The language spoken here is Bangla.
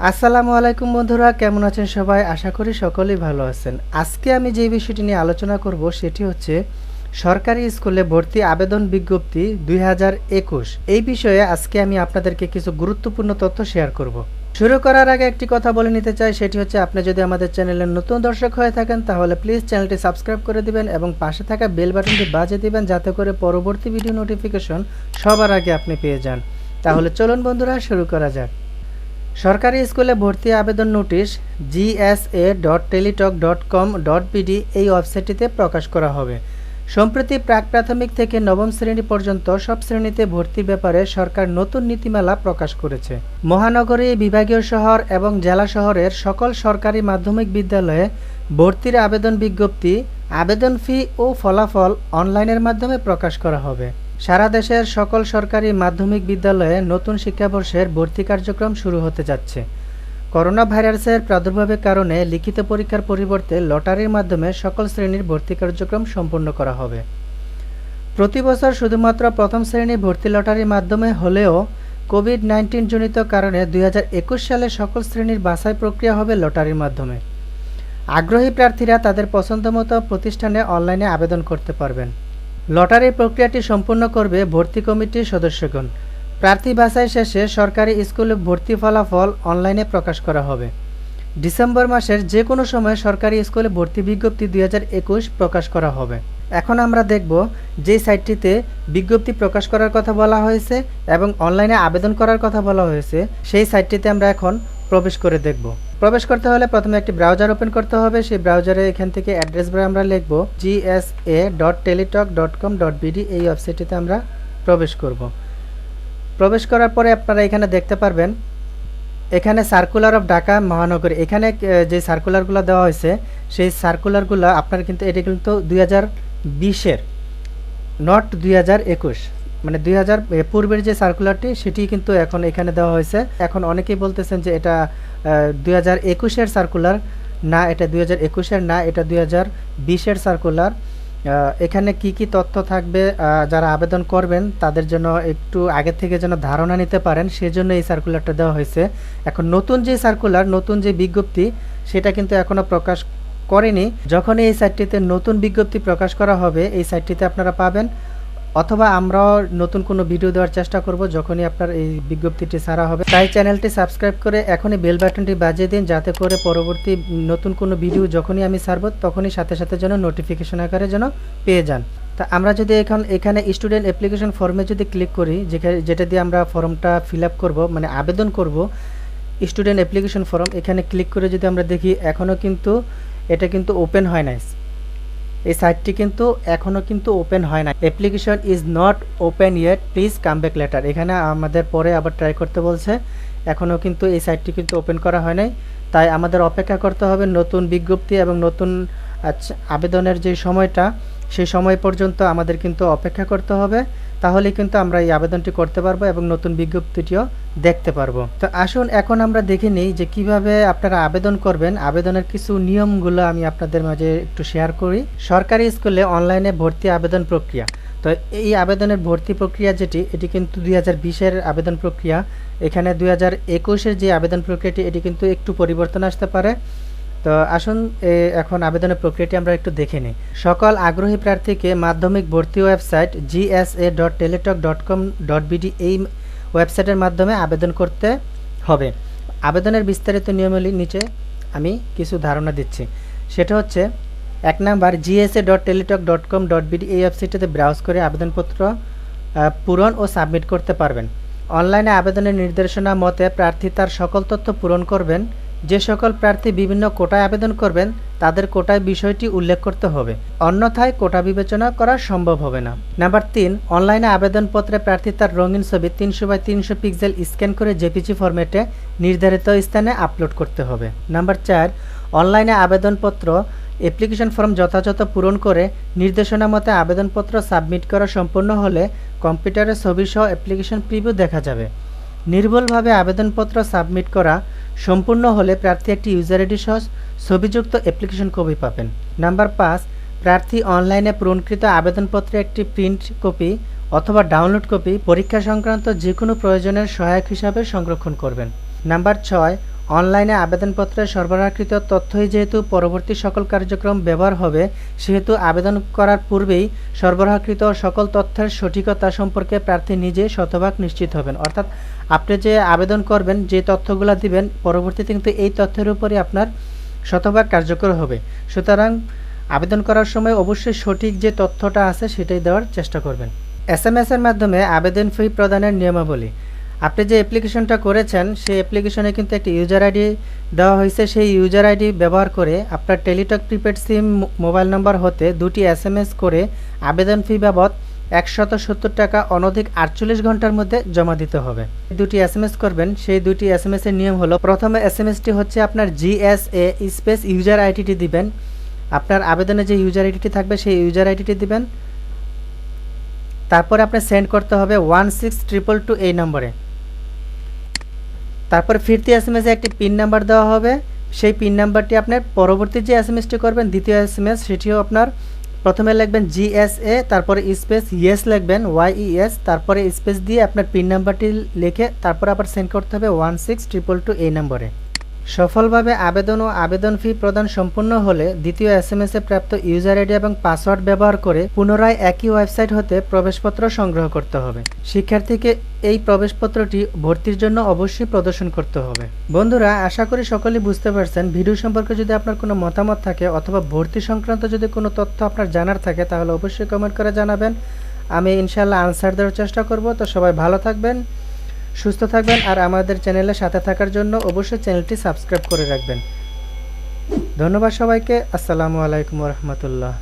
আসসালামু আলাইকুম বন্ধুরা, কেমন আছেন সবাই? আশা করি সকলেই ভালো আছেন। আজকে আমি যে বিষয়টি নিয়ে আলোচনা করব সেটি হচ্ছে সরকারি স্কুলে ভর্তি আবেদন বিজ্ঞপ্তি 2021। এই বিষয়ে আজকে আমি আপনাদেরকে কিছু গুরুত্বপূর্ণ তথ্য শেয়ার করব। শুরু করার আগে একটি কথা বলে নিতে চাই, সেটি হচ্ছে আপনি যদি আমাদের চ্যানেলের নতুন দর্শক হয়ে থাকেন তাহলে প্লিজ চ্যানেলটি সাবস্ক্রাইব করে দিবেন এবং পাশে থাকা বেল বাটনটি বাজিয়ে দিবেন যাতে করে পরবর্তী ভিডিও নোটিফিকেশন সবার আগে আপনি পেয়ে যান। তাহলে চলুন বন্ধুরা, শুরু করা যাক। সরকারি স্কুলে ভর্তি আবেদন নোটিশ gsa.teletalk.com.bd এই ওয়েবসাইটটিতে প্রকাশ করা হবে। সম্প্রতি প্রাক প্রাথমিক থেকে নবম শ্রেণী পর্যন্ত সব শ্রেণীতে ভর্তির ব্যাপারে সরকার নতুন নীতিমালা প্রকাশ করেছে। মহানগরী, বিভাগীয় শহর এবং জেলা শহরের সকল সরকারি মাধ্যমিক বিদ্যালয়ে ভর্তির আবেদন বিজ্ঞপ্তি, আবেদন ফি ও ফলাফল অনলাইনের মাধ্যমে প্রকাশ করা হবে। সারা দেশের সকল সরকারি মাধ্যমিক বিদ্যালয়ে নতুন শিক্ষাবর্ষের ভর্তি কার্যক্রম শুরু হতে যাচ্ছে। করোনা ভাইরাসের প্রাদুর্ভাবের কারণে লিখিত পরীক্ষার পরিবর্তে লটারির মাধ্যমে সকল শ্রেণীর ভর্তি কার্যক্রম সম্পন্ন করা হবে। প্রতি বছর শুধুমাত্র প্রথম শ্রেণীর ভর্তি লটারির মাধ্যমে হলেও কোভিড-19 জনিত কারণে 2021 সালে সকল শ্রেণীর বাছাই প্রক্রিয়া হবে লটারির মাধ্যমে। আগ্রহী প্রার্থীরা তাদের পছন্দমতো প্রতিষ্ঠানে অনলাইনে আবেদন করতে পারবেন। লটারি প্রক্রিয়াটি সম্পূর্ণ করবে ভর্তি কমিটির সদস্যগণ। প্রার্থী বাছাই শেষে সরকারি স্কুলে ভর্তি ফলাফল অনলাইনে প্রকাশ করা হবে। ডিসেম্বর মাসের যে কোনো সময় সরকারি স্কুলে ভর্তি বিজ্ঞপ্তি 2021 প্রকাশ করা হবে। এখন আমরা দেখব যে সাইটটিতে বিজ্ঞপ্তি প্রকাশ করার কথা বলা হয়েছে এবং অনলাইনে আবেদন করার কথা বলা হয়েছে, সেই সাইটটিতে আমরা এখন প্রবেশ করে দেখব। প্রবেশ করতে হলে প্রথমে একটি ব্রাউজার ওপেন করতে হবে। সেই ব্রাউজারে এখান থেকে অ্যাড্রেস বারে আমরা লিখব gsa.teletalk.com.bd এই ওয়েবসাইটটিতে আমরা প্রবেশ করব। প্রবেশ করার পরে আপনারা এখানে দেখতে পারবেন এখানে সার্কুলার অফ ঢাকা মহানগরী, এখানে যে সার্কুলারগুলো দেওয়া হয়েছে সেই সার্কুলারগুলো আপনার কিন্তু এটি কিন্তু 2020-এর, নট 2021, মানে 2000 পূর্বের যে সার্কুলারটি সেটি কিন্তু এখন এখানে দেওয়া হয়েছে। এখন অনেকেই বলতেছেন যে এটা 2021-এর সার্কুলার না, এটা 2021-এর না, এটা 2020-এর সার্কুলার। এখানে কি কি তথ্য থাকবে যারা আবেদন করবেন তাদের জন্য একটু আগে থেকে যেন ধারণা নিতে পারেন, সেজন্য এই সার্কুলারটা দেওয়া হয়েছে। এখন নতুন যে সার্কুলার, নতুন যে বিজ্ঞপ্তি সেটা কিন্তু এখনও প্রকাশ করেনি। যখনই এই সাইটটিতে নতুন বিজ্ঞপ্তি প্রকাশ করা হবে এই সাইটটিতে আপনারা পাবেন, অথবা আমরাও নতুন কোনো ভিডিও দেওয়ার চেষ্টা করব যখনই আপনার এই বিজ্ঞপ্তিটি ছাড়া হবে। তাই চ্যানেলটি সাবস্ক্রাইব করে এখনই বেল বাটনটি বাজিয়ে দিন যাতে করে পরবর্তী নতুন কোনো ভিডিও যখনই আমি ছাড়ব তখনই সাথে সাথে যেন নোটিফিকেশন আকারে যেন পেয়ে যান। তা আমরা যদি এখানে স্টুডেন্ট অ্যাপ্লিকেশন ফর্মে যদি ক্লিক করি, যেটা দিয়ে আমরা ফর্মটা ফিল আপ করবো, মানে আবেদন করব, স্টুডেন্ট অ্যাপ্লিকেশন ফর্ম, এখানে ক্লিক করে যদি আমরা দেখি এখনও কিন্তু এটা কিন্তু ওপেন হয় নাই। এই সাইটটি কিন্তু এখনও কিন্তু ওপেন হয় না। Application is not open yet, please come back later. এখানে আমাদের পরে আবার ট্রাই করতে বলছে। এখনও কিন্তু এই সাইটটি কিন্তু ওপেন করা হয় নাই, তাই আমাদের অপেক্ষা করতে হবে নতুন বিজ্ঞপ্তি এবং নতুন আবেদনের যে সময়টা সেই সময় পর্যন্ত আমাদের কিন্তু অপেক্ষা করতে হবে। তাহলে কিন্তু আমরা এই আবেদনটি করতে পারবো এবং নতুন বিজ্ঞপ্তিটিও দেখতে পারবো। তো আসুন এখন আমরা দেখে নিই যে কিভাবে আপনারা আবেদন করবেন। আবেদনের কিছু নিয়মগুলো আমি আপনাদের মাঝে একটু শেয়ার করি। সরকারি স্কুলে অনলাইনে ভর্তি আবেদন প্রক্রিয়া। তো এই আবেদনের ভর্তি প্রক্রিয়া এটি কিন্তু 2020-এর আবেদন প্রক্রিয়া। এখানে 2021-এর যে আবেদন প্রক্রিয়াটি এটি কিন্তু একটু পরিবর্তন আসতে পারে। তো আসুন এখন আবেদনের প্রক্রিয়াটি আমরা একটু দেখে নিই। সকল আগ্রহী প্রার্থীকে মাধ্যমিক ভর্তি ওয়েবসাইট gsa.teletalk.com.bd এই ওয়েবসাইটের মাধ্যমে আবেদন করতে হবে। আবেদনের বিস্তারিত নিয়মাবলী নিচে আমি কিছু ধারণা দিচ্ছি। সেটা হচ্ছে 1 নাম্বার, gsa.teletalk.com.bd এই ওয়েবসাইটটিতে ব্রাউজ করে আবেদনপত্র পূরণ ও সাবমিট করতে পারবেন। অনলাইনে আবেদনের নির্দেশনা মতে প্রার্থী তার সকল তথ্য পূরণ করবেন। যে সকল প্রার্থী বিভিন্ন কোটায় আবেদন করবেন তাদের কোটায় বিষয়টি উল্লেখ করতে হবে, অন্যথায় কোটা বিবেচনা করা সম্ভব হবে না। নাম্বার 3, অনলাইনে আবেদনপত্রে প্রার্থী তার রঙিন ছবি 300x300 পিক্সেল স্ক্যান করে জেপিজি ফরম্যাটে নির্ধারিত স্থানে আপলোড করতে হবে। নাম্বার 4, অনলাইনে আবেদনপত্র অ্যাপ্লিকেশন ফর্ম যথাযথ পূরণ করে নির্দেশনা মতে আবেদনপত্র সাবমিট করা সম্পন্ন হলে কম্পিউটারে ছবিসহ অ্যাপ্লিকেশন প্রিভিউ দেখা যাবে। নির্ভুলভাবে আবেদনপত্র সাবমিট করা সম্পূর্ণ হলে প্রার্থী একটি ইউজার আইডি সহ ছবিযুক্ত অ্যাপ্লিকেশন কপি পাবেন। নাম্বার 5, প্রার্থী অনলাইনে পূরণকৃত আবেদনপত্রে একটি প্রিন্ট কপি অথবা ডাউনলোড কপি পরীক্ষা সংক্রান্ত যে কোনো প্রয়োজনের সহায়ক হিসাবে সংরক্ষণ করবেন। নাম্বার 6, অনলাইনে আবেদনপত্রে সরবরাহকৃত তথ্যই যেহেতু পরবর্তী সকল কার্যক্রম ব্যবহার হবে, সেহেতু আবেদন করার পূর্বেই সরবরাহকৃত সকল তথ্যের সঠিকতা সম্পর্কে প্রার্থী নিজে শতভাগ নিশ্চিত হবেন। অর্থাৎ আপনি যে আবেদন করবেন, যে তথ্যগুলো দিবেন, পরবর্তীতে কিন্তু এই তথ্যের উপরই আপনার শতভাগ কার্যকর হবে। সুতরাং আবেদন করার সময় অবশ্যই সঠিক যে তথ্যটা আছে সেটাই দেওয়ার চেষ্টা করবেন। এসএমএস-এর মাধ্যমে আবেদন ফি প্রদানের নিয়মাবলী। আপনি যে অ্যাপ্লিকেশনটা করেছেন সেই অ্যাপ্লিকেশনে কিন্তু একটি ইউজার আইডি দেওয়া হয়েছে। সেই ইউজার আইডি ব্যবহার করে আপনার টেলিটক প্রিপেড সিম মোবাইল নাম্বার হতে 2টি এসএমএস করে আবেদন ফি বাবদ 170 টাকা অনধিক 48 ঘন্টার মধ্যে জমা দিতে হবে। 2টি এসএমএস করবেন, সেই 2টি এসএমএস এর নিয়ম হলো, প্রথমে এসএমএসটি হচ্ছে আপনার জিএসএ স্পেস ইউজার আইডিটি দিবেন। আপনার আবেদনে যে ইউজার আইডিটি থাকবে সেই ইউজার আইডিটি দিবেন। তারপরে আপনি সেন্ড করতে হবে 16222 এই নম্বরে। তারপর ফিরতি এসএমএসে একটি পিন নাম্বার দেওয়া হবে। সেই পিন নাম্বারটি আপনার পরবর্তী যে এসএমএসটি করবেন, দ্বিতীয় এসএমএস, সেটিও আপনার প্রথমে লিখবেন জিএসএ, তারপরে স্পেস ইয়েস লিখবেন, ওয়াইইএস, তারপরে স্পেস দিয়ে আপনার পিন নাম্বারটি লিখে তারপর আবার সেন্ড করতে হবে 16222 এই নম্বরে। সফলভাবে আবেদন ও আবেদন ফি প্রদান সম্পূর্ণ হলে দ্বিতীয় এসএমএসে প্রাপ্ত ইউজার আইডি এবং পাসওয়ার্ড ব্যবহার করে পুনরায় একই ওয়েবসাইট হতে প্রবেশপত্র সংগ্রহ করতে হবে। শিক্ষার্থীকে এই প্রবেশপত্রটি ভর্তির জন্য অবশ্যই প্রদর্শন করতে হবে। বন্ধুরা, আশা করি সকলেই বুঝতে পারছেন। ভিডিও সম্পর্কে যদি আপনার কোনো মতামত থাকে অথবা ভর্তি সংক্রান্ত যদি কোনো তথ্য আপনার জানার থাকে তাহলে অবশ্যই কমেন্ট করে জানাবেন। আমি ইনশাআল্লাহ আনসার দেওয়ার চেষ্টা করব। তো সবাই ভালো থাকবেন, সুস্থ থাকবেন, আর আমাদের চ্যানেলের সাথে থাকার জন্য অবশ্যই চ্যানেলটি সাবস্ক্রাইব করে রাখবেন। ধন্যবাদ সবাইকে। আসসালামু আলাইকুম ওয়া রাহমাতুল্লাহ।